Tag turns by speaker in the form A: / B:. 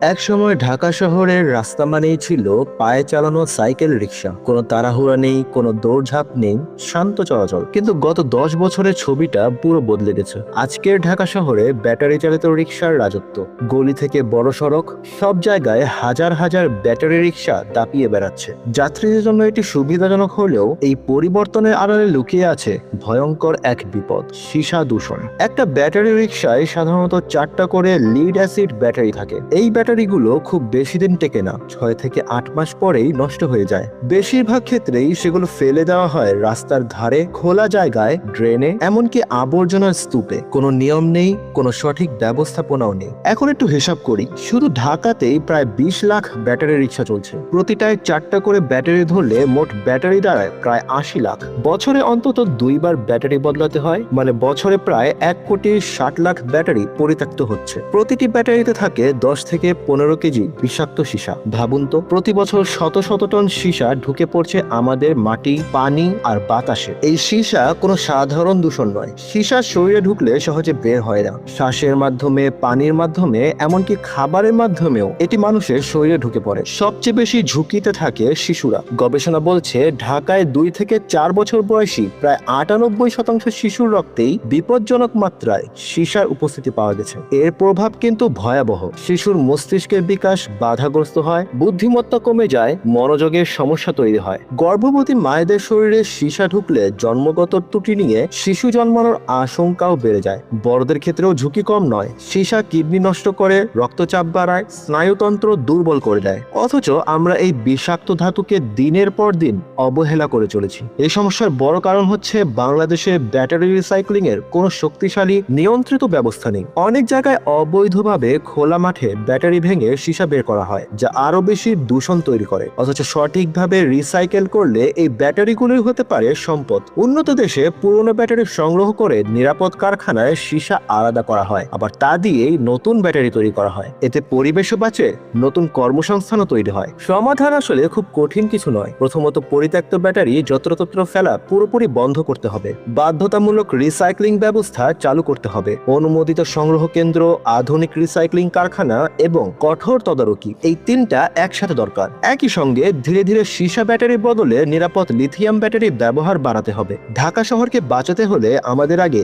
A: এক সময় ঢাকা শহরের রাস্তা মানেই ছিল পায়ে চালানো সাইকেল রিক্সা। কোনো তাড়াহুড়া নেই, কোনো দৌড়ঝাঁপ নেই, শান্ত চলাচল। কিন্তু গত 10 বছরের ছবিটা পুরো বদলে গেছে। আজকের ঢাকা শহরে ব্যাটারি চালিত রিক্সার রাজত্ব। গলি থেকে বড় সড়ক, সব জায়গায় হাজার হাজার ব্যাটারি রিক্সা দাপিয়ে বেড়াচ্ছে। যাত্রীদের জন্য এটি সুবিধাজনক হলেও এই পরিবর্তনের আড়ালে লুকিয়ে আছে ভয়ঙ্কর এক বিপদ: সীসা দূষণ। একটা ব্যাটারি রিক্সায় সাধারণত 4টা করে লিড অ্যাসিড ব্যাটারি থাকে। এই ব্যাটারিগুলো খুব বেশি দিন টেকে না, 6 থেকে 8 মাস পরেই নষ্ট হয়ে যায়। বেশিরভাগ ক্ষেত্রেই সেগুলো ফেলে দেওয়া হয় রাস্তার ধারে, খোলা জায়গায়, ড্রেনে, এমনকি আবর্জনার স্তূপে। কোনো নিয়ম নেই, কোনো সঠিক ব্যবস্থাপনাও নেই। এখন একটু হিসাব করি, শুধু ঢাকাতেই প্রায় 20 লাখ ব্যাটারি রিক্সা চলছে। প্রতিটায় 4টা করে ব্যাটারি ধরলে মোট ব্যাটারি দাঁড়ায় প্রায় 80 লাখ। বছরে অন্তত 2বার ব্যাটারি বদলাতে হয়, মানে বছরে প্রায় 1,60,00,000 ব্যাটারি পরিত্যক্ত হচ্ছে। প্রতিটি ব্যাটারিতে থাকে 10 থেকে 15 কেজি বিষাক্ত সীসা। ভাবুন তো, প্রতি বছর শত শত টন সীসা ঢুকে পড়ছে আমাদের মাটি, পানি আর বাতাসে। এই সীসা কোনো সাধারণ দূষণ নয়। সীসা শরীরে ঢুকলে সহজে বের হয় না। শ্বাসের মাধ্যমে, পানির মাধ্যমে, এমনকি খাবারের মাধ্যমেও এটি মানুষের শরীরে ঢুকে পড়ে। সবচেয়ে বেশি ঝুঁকিতে থাকে শিশুরা। গবেষণা বলছে ঢাকায় 2 থেকে 4 বছর বয়সী প্রায় 98% শিশুর রক্তেই বিপজ্জনক মাত্রায় সীসার উপস্থিতি পাওয়া গেছে। এর প্রভাব কিন্তু ভয়াবহ। শিশুর মস্তিষ্কের বিকাশ বাধাগ্রস্ত হয়, বুদ্ধিমত্তা কমে যায়, মনোযোগের সমস্যা তৈরি হয়। গর্ভবতী মায়েদের শরীরে সীসা ঢুকলে জন্মগত ত্রুটি নিয়ে শিশু জন্মানোর আশঙ্কাও বেড়ে যায়। বড়দের ক্ষেত্রেও ঝুঁকি কম নয়। সীসা কিডনি নষ্ট করে, রক্তচাপ বাড়ায়, স্নায়ুতন্ত্র দুর্বল করে দেয়। অথচ আমরা এই বিষাক্ত ধাতুকে দিনের পর দিন অবহেলা করে চলেছি। এই সমস্যার বড় কারণ হচ্ছে বাংলাদেশে ব্যাটারি রিসাইক্লিং এর কোনো শক্তিশালী নিয়ন্ত্রিত ব্যবস্থা নেই। অনেক জায়গায় অবৈধভাবে খোলা মাঠে ব্যাটারি ভেঙে সীসা বের করা হয়, যা আরো বেশি দূষণ তৈরি করে। অথচ সঠিকভাবে রিসাইকেল করলে এই ব্যাটারিগুলোই হতে পারে সম্পদ। উন্নত দেশে পুরনো ব্যাটারি সংগ্রহ করে নিরাপদ কারখানায় সীসা আলাদা করা হয়, আবার তা দিয়েই নতুন ব্যাটারি তৈরি করা হয়। এতে পরিবেশও বাঁচে, নতুন কর্মসংস্থানও তৈরি হয়। সমাধান আসলে খুব কঠিন কিছু নয়। প্রথমত, পরিত্যক্ত ব্যাটারি যত্রতত্র ফেলা পুরোপুরি বন্ধ করতে হবে। বাধ্যতামূলক রিসাইক্লিং ব্যবস্থা চালু করতে হবে। অনুমোদিত সংগ্রহ কেন্দ্র, আধুনিক রিসাইক্লিং কারখানা এবং কঠোর তদারকি, এই 3টা একসাথে দরকার। একই সঙ্গে ধীরে ধীরে সীসা ব্যাটারির বদলে নিরাপদ লিথিয়াম ব্যাটারি ব্যবহার বাড়াতে হবে। ঢাকা শহরকে বাঁচাতে হলে আমাদের আগে